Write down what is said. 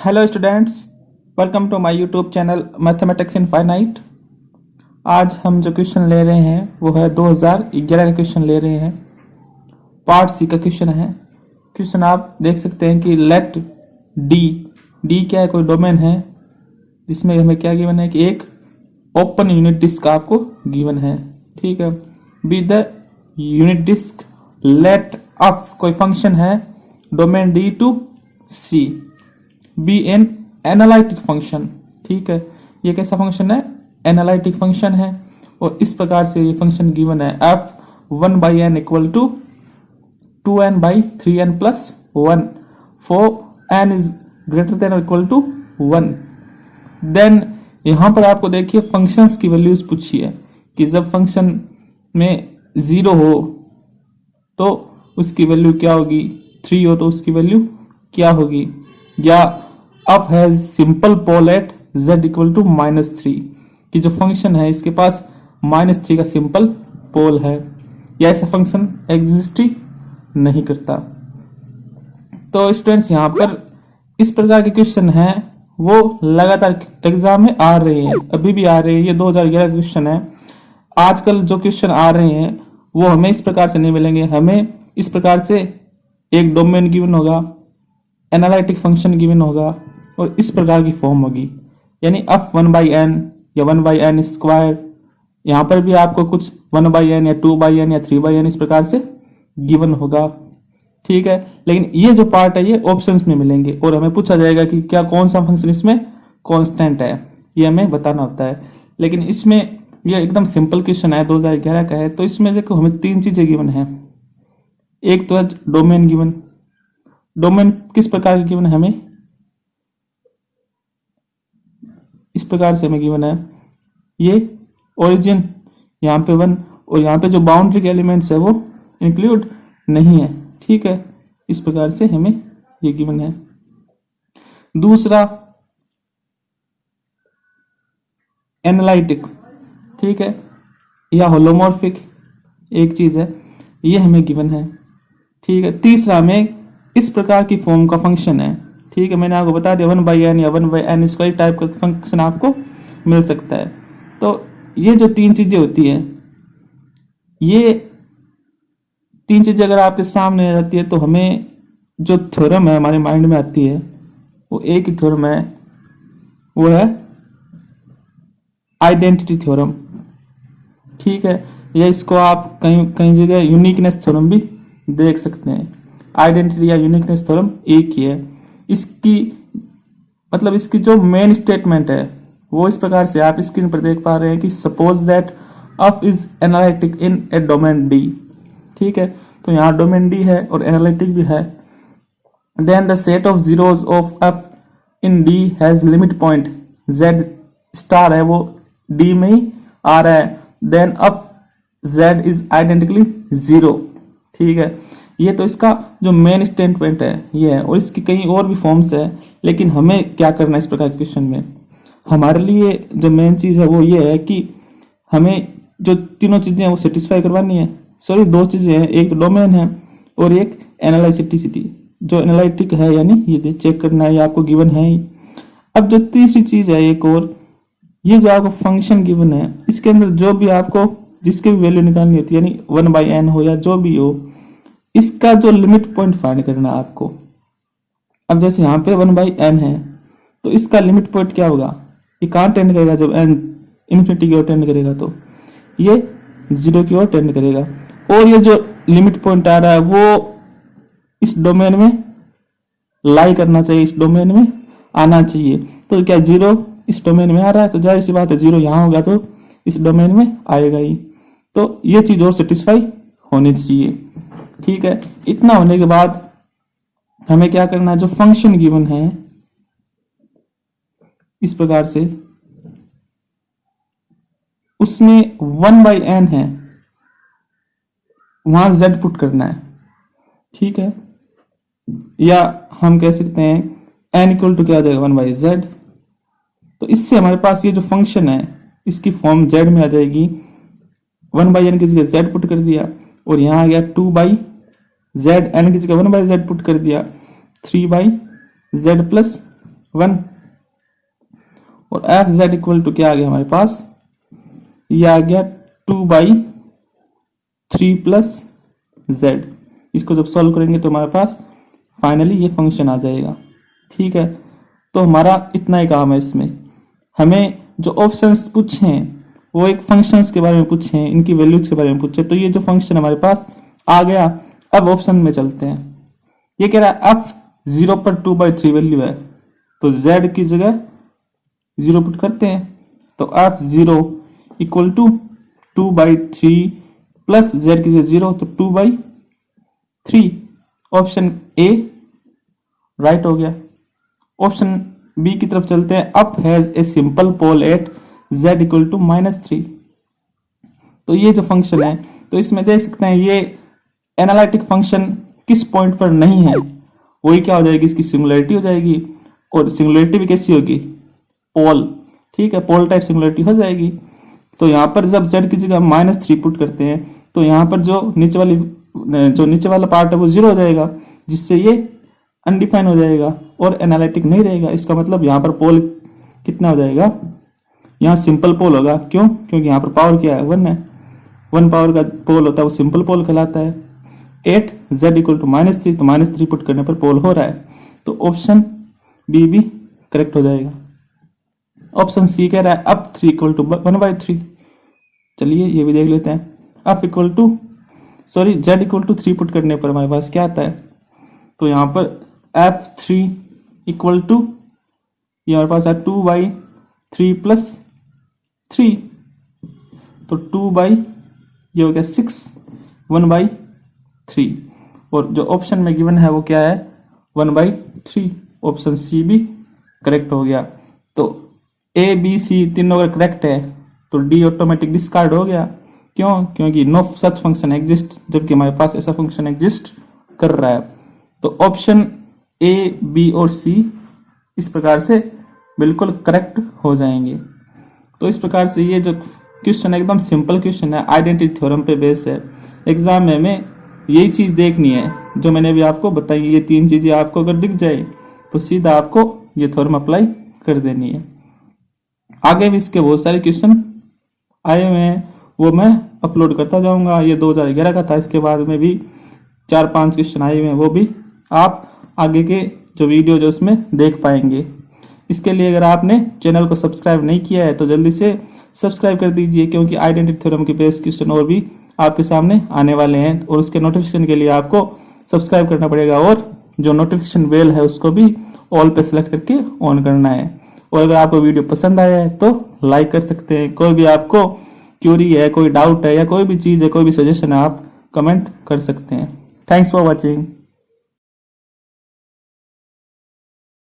Hello students, welcome to my YouTube channel mathematics infinite. आज हम जो क्वेश्चन ले रहे हैं वो है 2011 का क्वेश्चन ले रहे हैं। पार्ट सी का क्वेश्चन है। क्वेश्चन आप देख सकते हैं कि लेट डी क्या है, कोई डोमेन है जिसमें हमें क्या गिवन है कि एक ओपन यूनिट डिस्क आपको गिवन है। ठीक है, be the unit disc let f कोई फंक्शन है domain D to C be an analytic function. ठीक है, ये कैसा फंक्शन है? एनालिटिक फंक्शन है और इस प्रकार से ये फंक्शन गिवन है f 1/n equal to 2n/3n plus 1 for n is greater than और इक्वल टू 1। देन यहां पर आपको देखिए फंक्शंस की वैल्यूज पूछी है कि जब फंक्शन में 0 हो तो उसकी वैल्यू क्या होगी, 3 हो तो उसकी वैल्यू क्या होगी, या अब has simple pole at z equal to -3 कि जो फंक्शन है इसके पास -3 का सिंपल पोल है, या ऐसा फंक्शन एग्जिस्ट ही नहीं करता। तो स्टूडेंट्स यहाँ पर इस प्रकार के क्वेश्चन हैं वो लगातार एग्जाम में आ रहे हैं, अभी भी आ रहे हैं। ये 2011 का क्वेश्चन है। आजकल जो क्वेश्चन आ रहे हैं वो हमें इस प्रकार से नहीं मिलेंगे। हमें इस प्रकार से एक डोमेन गिवन होगा, एनालिटिक फंक्शन गिवन होगा और इस प्रकार की फॉर्म होगी, यानी f 1/n या 1/n स्क्वायर। यहां पर भी आपको कुछ 1/n या 2/n या 3/n इस प्रकार से गिवन होगा। ठीक है, लेकिन ये जो पार्ट है ये ऑप्शंस में मिलेंगे और हमें पूछा जाएगा कि क्या कौन सा फंक्शन इसमें कांस्टेंट है, ये हमें बताना होता है। लेकिन इसमें ये एकदम सिंपल क्वेश्चन है, 2011 का है। तो इसमें देखो हमें 3 चीजें गिवन है। एक तो है डोमेन गिवन। डोमेन किस प्रकार की गिवन है? हमें इस प्रकार से हमें गिवन है, ये ओरिजिन यहाँ पे 1 और यहाँ पे जो बाउंड्री के एलिमेंट्स है वो इंक्लूड नहीं है। ठीक है, इस प्रकार से हमें ये गिवन है। दूसरा एनालिटिक, ठीक है, या होलोमॉर्फिक एक चीज है, ये हमें गिवन है। ठीक है, तीसरा में इस प्रकार की फॉर्म का फंक्शन है। ठीक है, मैंने आपको बता दिया 1/n या 1/n स्क्वायर टाइप का फंक्शन आपको मिल सकता है। तो ये जो 3 चीजें होती हैं, ये 3 चीजें अगर आपके सामने आ जाती है तो हमें जो थ्योरम है हमारे माइंड में आती है वो एक ही थ्योरम है, वो है आइडेंटिटी थ्योरम। ठीक है, या इसको आप कहीं कहीं जगह यूनिकनेस थ्योरम भी देख सकते हैं। आइडेंटिटी या यूनिकनेस थ्योरम एक ही है। इसकी मतलब इसकी जो मेन स्टेटमेंट है वो इस प्रकार से आप स्क्रीन पर देख पा रहे हैं कि suppose that f is analytic in A domain D. ठीक है, तो यहाँ डोमेन डी है और एनालिटिक भी है। Then the set of zeros of f in D has limit point z star है वो डी में ही आ रहा है। Then f z is identically 0। ठीक है, ये तो इसका जो मेन स्टेटमेंट है ये है, और इसकी कई और भी फॉर्म्स है। लेकिन हमें क्या करना है इस प्रकार के क्वेश्चन में, हमारे लिए जो मेन चीज है वो ये है कि हमें जो तीनों चीजें हैं वो सेटिस्फाई करवानी है। सॉरी, 2 चीजें हैं, एक तो डोमेन है और एक एनालिटिसिटी। जो एनालिटिक है यानी ये चेक करना है, ये आपको गिवन है ही। अब जो तीसरी चीज है एक और, ये जो आपको फंक्शन गिवन है इसके अंदर जो भी आपको जिसकी भी वैल्यू निकालनी होती है, यानी 1/n हो या जो भी हो, इसका जो लिमिट पॉइंट फाइंड करना है आपको। अब जैसे यहाँ पे 1/n है तो इसका लिमिट पॉइंट क्या होगा, ये कहाँ टेंड करेगा, जब n इन्फिनिटी की ओर टेंड करेगा तो ये 0 की ओर टेंड करेगा। और ये जो लिमिट पॉइंट आ रहा है वो इस डोमेन में लाई करना चाहिए, इस डोमेन में आना चाहिए। तो क्या 0 इस डोमेन में आ रहा है तो जाहिर सी बात है 0 यहाँ होगा तो इस डोमेन में आएगा ही। तो ये चीज और सेटिस्फाई होनी चाहिए। ठीक है, इतना होने के बाद हमें क्या करना है, जो फंक्शन गिवन है इस प्रकार से उसमें 1/n है, वहां z पुट करना है। ठीक है, या हम कह सकते हैं n इक्वल टू क्या आ जाएगा 1/z। तो इससे हमारे पास ये जो फंक्शन है इसकी फॉर्म z में आ जाएगी। 1/n की जगह z पुट कर दिया और यहां आ गया 2/z, n की जगह 1/z पुट कर दिया, 3/z प्लस 1 और एफ जेड इक्वल टू क्या आ गया हमारे पास, ये आ गया 2/3 प्लस जेड। इसको जब सॉल्व करेंगे तो हमारे पास फाइनली ये फंक्शन आ जाएगा। ठीक है, तो हमारा इतना ही काम है इसमें। हमें जो ऑप्शंस पूछे हैं वो एक फंक्शंस के बारे में पूछे हैं, इनकी वैल्यूज के बारे में पूछे। तो ये जो फंक्शन हमारे पास आ गया, अब ऑप्शन में चलते हैं। ये कह रहा है एफ 0 पर 2/3 वैल्यू है, तो z की जगह 0 पुट करते हैं। तो f 0 equal to 2/3 plus z की जगह 0, तो 2/3। ऑप्शन ए राइट हो गया। ऑप्शन बी की तरफ चलते हैं। F has a simple pole at z equal to -3। तो ये जो फंक्शन है, तो इसमें देख सकते हैं ये एनालिटिक फंक्शन किस पॉइंट पर नहीं है, वही क्या हो जाएगी, इसकी सिंगुलरिटी हो जाएगी। और सिंगुलरिटी भी कैसी होगी, पोल। ठीक है, पोल टाइप सिंगुलरिटी हो जाएगी। तो यहाँ पर जब z की जगह -3 पुट करते हैं तो यहाँ पर जो नीचे वाला पार्ट है वो 0 हो जाएगा, जिससे ये अनडिफाइन हो जाएगा और एनालिटिक नहीं रहेगा। इसका मतलब यहाँ पर पोल कितना हो जाएगा, यहाँ सिंपल पोल होगा। क्यों? क्योंकि यहाँ पर पावर क्या है, 1 है। 1 पावर का पोल होता है वो सिंपल पोल कहलाता है। 8 z इक्वल टू -3, तो -3 पुट करने पर पोल हो रहा है। तो ऑप्शन बी भी करेक्ट हो जाएगा। ऑप्शन सी कह रहा है अप 3 इक्वल टू 1/3। चलिए ये भी देख लेते हैं। F equal to z equal to 3 put करने पर हमारे पास क्या आता है, तो यहाँ पर f3 इक्वल टू ये हमारे पास है 2/3 प्लस 3, तो 2 ये हो गया 6, 1/3। और जो ऑप्शन में गिवन है वो क्या है, 1/3। ऑप्शन सी भी करेक्ट हो गया। तो ए बी सी तीनों अगर करेक्ट है तो डी ऑटोमेटिक डिस्कार्ड हो गया। क्यों? क्योंकि नो सच फंक्शन एग्जिस्ट, जबकि हमारे पास ऐसा फंक्शन एग्जिस्ट कर रहा है। तो ऑप्शन ए बी और सी इस प्रकार से बिल्कुल करेक्ट हो जाएंगे। तो इस प्रकार से ये जो क्वेश्चन एकदम सिंपल क्वेश्चन है, आइडेंटिटी थ्योरम पे बेस है। एग्जाम में हमें यही चीज देखनी है जो मैंने अभी आपको बताई। ये 3 चीजें आपको अगर दिख जाए तो सीधा आपको ये थ्योरम अप्लाई कर देनी है। आगे भी इसके बहुत सारे क्वेश्चन आए हुए हैं, वो मैं अपलोड करता जाऊंगा। ये 2011 का था, इसके बाद में भी 4-5 क्वेश्चन आए हुए हैं, वो भी आप आगे के जो वीडियो जो उसमें देख पाएंगे। इसके लिए अगर आपने चैनल को सब्सक्राइब नहीं किया है तो जल्दी से सब्सक्राइब कर दीजिए, क्योंकि आइडेंटिटी थ्योरम के बेस क्वेश्चन और भी आपके सामने आने वाले हैं। और उसके नोटिफिकेशन के लिए आपको सब्सक्राइब करना पड़ेगा और जो नोटिफिकेशन बेल है उसको भी ऑल पे सेलेक्ट करके ऑन करना है। और अगर आपको वीडियो पसंद आया है तो लाइक कर सकते हैं। कोई भी आपको क्यूरी है, कोई डाउट है या कोई भी चीज है, कोई भी सजेशन है, आप कमेंट कर सकते हैं। Thanks for watching.